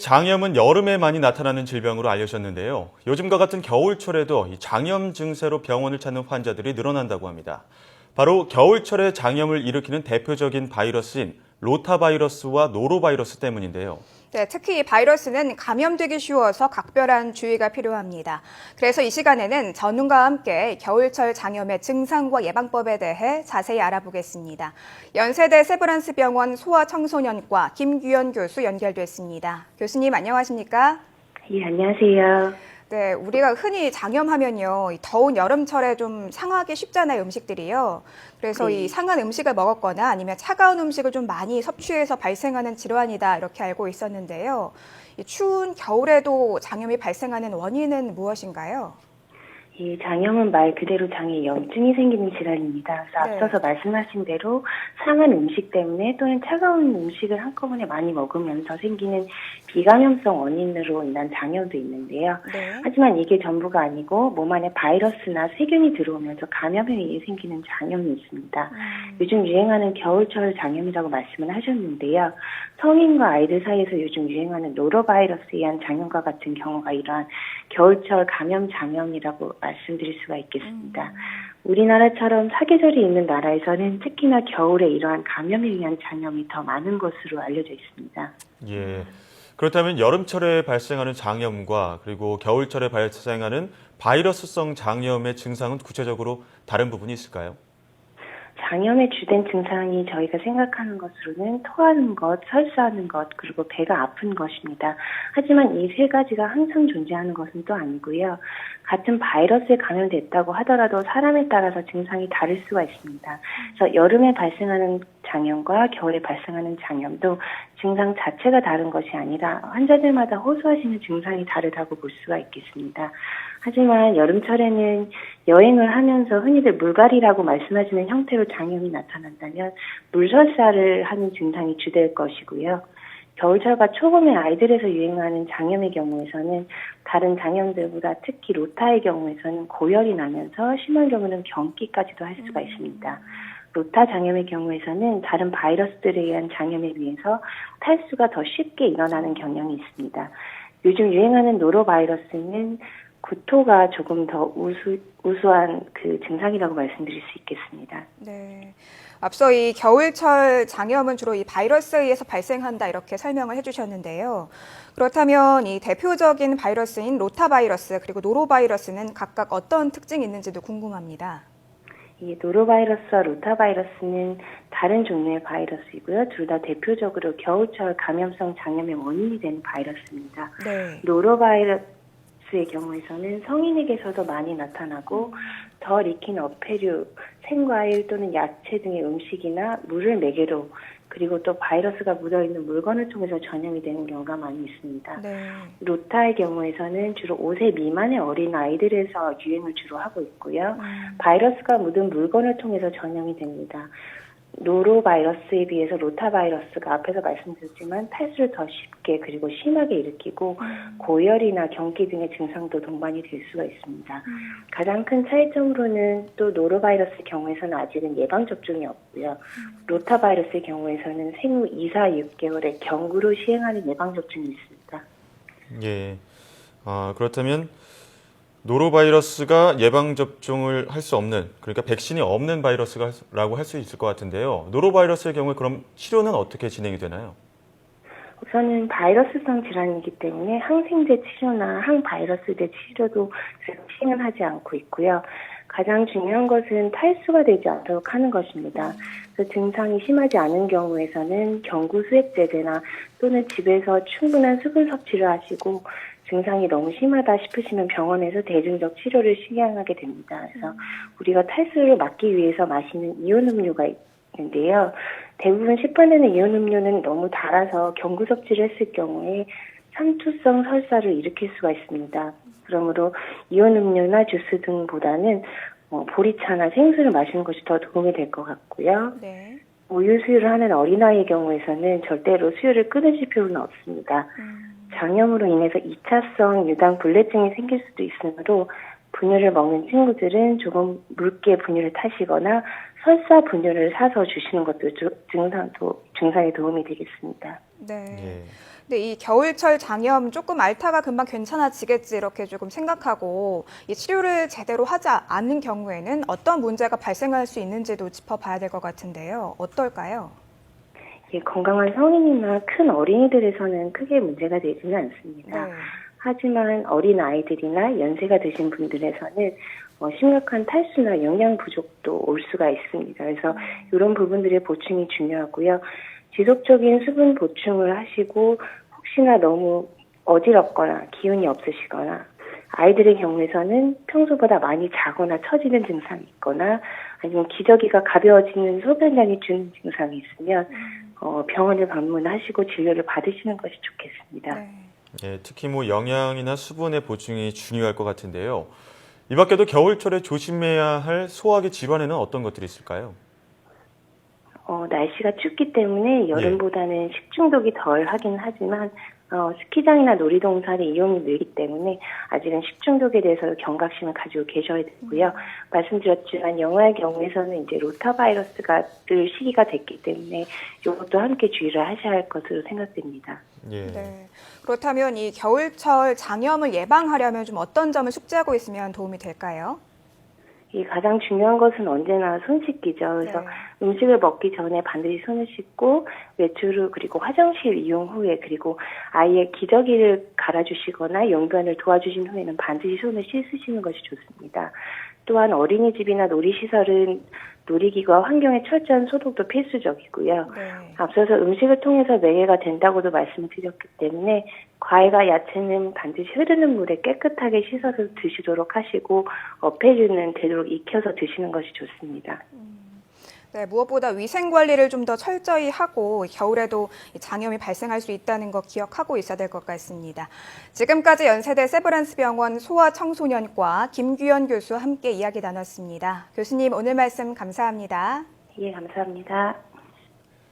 장염은 여름에 많이 나타나는 질병으로 알려졌는데요. 요즘과 같은 겨울철에도 이 장염 증세로 병원을 찾는 환자들이 늘어난다고 합니다. 바로 겨울철에 장염을 일으키는 대표적인 바이러스인 로타바이러스와 노로바이러스 때문인데요. 네, 특히 이 바이러스는 감염되기 쉬워서 각별한 주의가 필요합니다. 그래서 이 시간에는 전문가와 함께 겨울철 장염의 증상과 예방법에 대해 자세히 알아보겠습니다. 연세대 세브란스병원 소아청소년과 김규현 교수 연결됐습니다. 교수님 안녕하십니까? 예, 안녕하세요. 네, 우리가 흔히 장염하면요, 이 더운 여름철에 좀 상하기 쉽잖아요, 음식들이요. 그래서 네. 이 상한 음식을 먹었거나 아니면 차가운 음식을 좀 많이 섭취해서 발생하는 질환이다, 이렇게 알고 있었는데요. 이 추운 겨울에도 장염이 발생하는 원인은 무엇인가요? 이 장염은 말 그대로 장에 염증이 생기는 질환입니다. 그래서 네. 앞서서 말씀하신 대로 상한 음식 때문에 또는 차가운 음식을 한꺼번에 많이 먹으면서 생기는 비감염성 원인으로 인한 장염도 있는데요. 네. 하지만 이게 전부가 아니고 몸 안에 바이러스나 세균이 들어오면서 감염에 의해 생기는 장염이 있습니다. 요즘 유행하는 겨울철 장염이라고 말씀을 하셨는데요. 성인과 아이들 사이에서 요즘 유행하는 노로바이러스에 의한 장염과 같은 경우가 이러한 겨울철 감염 장염이라고 말씀드릴 수가 있겠습니다. 우리나라처럼 사계절이 있는 나라에서는 특히나 겨울에 이러한 감염에 의한 장염이 더 많은 것으로 알려져 있습니다. 예. 그렇다면 여름철에 발생하는 장염과 그리고 겨울철에 발생하는 바이러스성 장염의 증상은 구체적으로 다른 부분이 있을까요? 장염의 주된 증상이 저희가 생각하는 것으로는 토하는 것, 설사하는 것, 그리고 배가 아픈 것입니다. 하지만 이 세 가지가 항상 존재하는 것은 또 아니고요. 같은 바이러스에 감염됐다고 하더라도 사람에 따라서 증상이 다를 수가 있습니다. 그래서 여름에 발생하는 장염과 겨울에 발생하는 장염도 증상 자체가 다른 것이 아니라 환자들마다 호소하시는 증상이 다르다고 볼 수가 있겠습니다. 하지만 여름철에는 여행을 하면서 흔히들 물갈이라고 말씀하시는 형태로 장염이 나타난다면 물설사를 하는 증상이 주될 것이고요. 겨울철과 초봄에 아이들에서 유행하는 장염의 경우에서는 다른 장염들보다 특히 로타의 경우에서는 고열이 나면서 심한 경우는 경기까지도 할 수가 있습니다. 로타 장염의 경우에서는 다른 바이러스들에 의한 장염에 비해서 탈수가 더 쉽게 일어나는 경향이 있습니다. 요즘 유행하는 노로바이러스는 구토가 조금 더 우수한 그 증상이라고 말씀드릴 수 있겠습니다. 네. 앞서 이 겨울철 장염은 주로 이 바이러스에 의해서 발생한다 이렇게 설명을 해주셨는데요. 그렇다면 이 대표적인 바이러스인 로타바이러스 그리고 노로바이러스는 각각 어떤 특징이 있는지도 궁금합니다. 이 노로바이러스와 로타바이러스는 다른 종류의 바이러스이고요. 둘 다 대표적으로 겨울철 감염성 장염의 원인이 되는 바이러스입니다. 네. 노로바이러스의 경우에서는 성인에게서도 많이 나타나고 덜 익힌 어패류, 생과일 또는 야채 등의 음식이나 물을 매개로 그리고 또 바이러스가 묻어있는 물건을 통해서 전염이 되는 경우가 많이 있습니다. 네. 로타의 경우에서는 주로 5세 미만의 어린 아이들에서 유행을 주로 하고 있고요. 바이러스가 묻은 물건을 통해서 전염이 됩니다. 노로바이러스에 비해서 로타바이러스가 앞에서 말씀드렸지만 탈수를 더 쉽게 그리고 심하게 일으키고 고열이나 경기 등의 증상도 동반이 될 수가 있습니다. 가장 큰 차이점으로는 또 노로바이러스의 경우에서는 아직은 예방접종이 없고요. 로타바이러스의 경우에서는 생후 2사 6개월에 경구로 시행하는 예방접종이 있습니다. 예. 그렇다면 노로바이러스가 예방접종을 할 수 없는, 그러니까 백신이 없는 바이러스라고 할 수 있을 것 같은데요. 노로바이러스의 경우에 그럼 치료는 어떻게 진행이 되나요? 우선은 바이러스성 질환이기 때문에 항생제 치료나 항바이러스제 치료도 시행은 하지 않고 있고요. 가장 중요한 것은 탈수가 되지 않도록 하는 것입니다. 그래서 증상이 심하지 않은 경우에서는 경구 수액제제나 또는 집에서 충분한 수분 섭취를 하시고 증상이 너무 심하다 싶으시면 병원에서 대중적 치료를 시행하게 됩니다. 그래서 우리가 탈수를 막기 위해서 마시는 이온 음료가 있는데요. 대부분 시판되는 이온 음료는 너무 달아서 경구 섭취를 했을 경우에 삼투성 설사를 일으킬 수가 있습니다. 그러므로 이온 음료나 주스 등보다는 보리차나 생수를 마시는 것이 더 도움이 될 것 같고요. 네. 우유 수유를 하는 어린아이의 경우에서는 절대로 수유를 끊으실 필요는 없습니다. 장염으로 인해서 2차성 유당 불내증이 생길 수도 있으므로 분유를 먹는 친구들은 조금 묽게 분유를 타시거나 설사 분유를 사서 주시는 것도 증상에 도움이 되겠습니다. 네. 예. 근데 이 겨울철 장염 조금 앓다가 금방 괜찮아지겠지 이렇게 조금 생각하고 이 치료를 제대로 하지 않는 경우에는 어떤 문제가 발생할 수 있는지도 짚어봐야 될 것 같은데요. 어떨까요? 예, 건강한 성인이나 큰 어린이들에서는 크게 문제가 되지는 않습니다. 네. 하지만 어린 아이들이나 연세가 드신 분들에서는 심각한 탈수나 영양 부족도 올 수가 있습니다. 그래서 이런 부분들의 보충이 중요하고요. 지속적인 수분 보충을 하시고 혹시나 너무 어지럽거나 기운이 없으시거나 아이들의 경우에서는 평소보다 많이 자거나 처지는 증상이 있거나 아니면 기저귀가 가벼워지는 소변량이 주는 증상이 있으면 병원을 방문하시고 진료를 받으시는 것이 좋겠습니다. 네. 예, 특히 영양이나 수분의 보충이 중요할 것 같은데요. 이 밖에도 겨울철에 조심해야 할 소화기 질환에는 어떤 것들이 있을까요? 날씨가 춥기 때문에 여름보다는 식중독이 덜 하긴 하지만 스키장이나 놀이동산의 이용이 늘기 때문에 아직은 식중독에 대해서 경각심을 가지고 계셔야 되고요. 말씀드렸지만 영아의 경우에서는 이제 로타바이러스가 늘 시기가 됐기 때문에 이것도 함께 주의를 하셔야 할 것으로 생각됩니다. 예. 네. 그렇다면 이 겨울철 장염을 예방하려면 좀 어떤 점을 숙지하고 있으면 도움이 될까요? 이 가장 중요한 것은 언제나 손 씻기죠. 그래서 네. 음식을 먹기 전에 반드시 손을 씻고 외출 후 그리고 화장실 이용 후에 그리고 아이의 기저귀를 갈아주시거나 용변을 도와주신 후에는 반드시 손을 씻으시는 것이 좋습니다. 또한 어린이집이나 놀이시설은 놀이기구와 환경의 철저한 소독도 필수적이고요. 네. 앞서서 음식을 통해서 매개가 된다고도 말씀을 드렸기 때문에 과일과 야채는 반드시 흐르는 물에 깨끗하게 씻어서 드시도록 하시고 폐류는 되도록 익혀서 드시는 것이 좋습니다. 네, 무엇보다 위생 관리를 좀 더 철저히 하고 겨울에도 장염이 발생할 수 있다는 거 기억하고 있어야 될 것 같습니다. 지금까지 연세대 세브란스병원 소아청소년과 김규현 교수와 함께 이야기 나눴습니다. 교수님 오늘 말씀 감사합니다. 예, 감사합니다.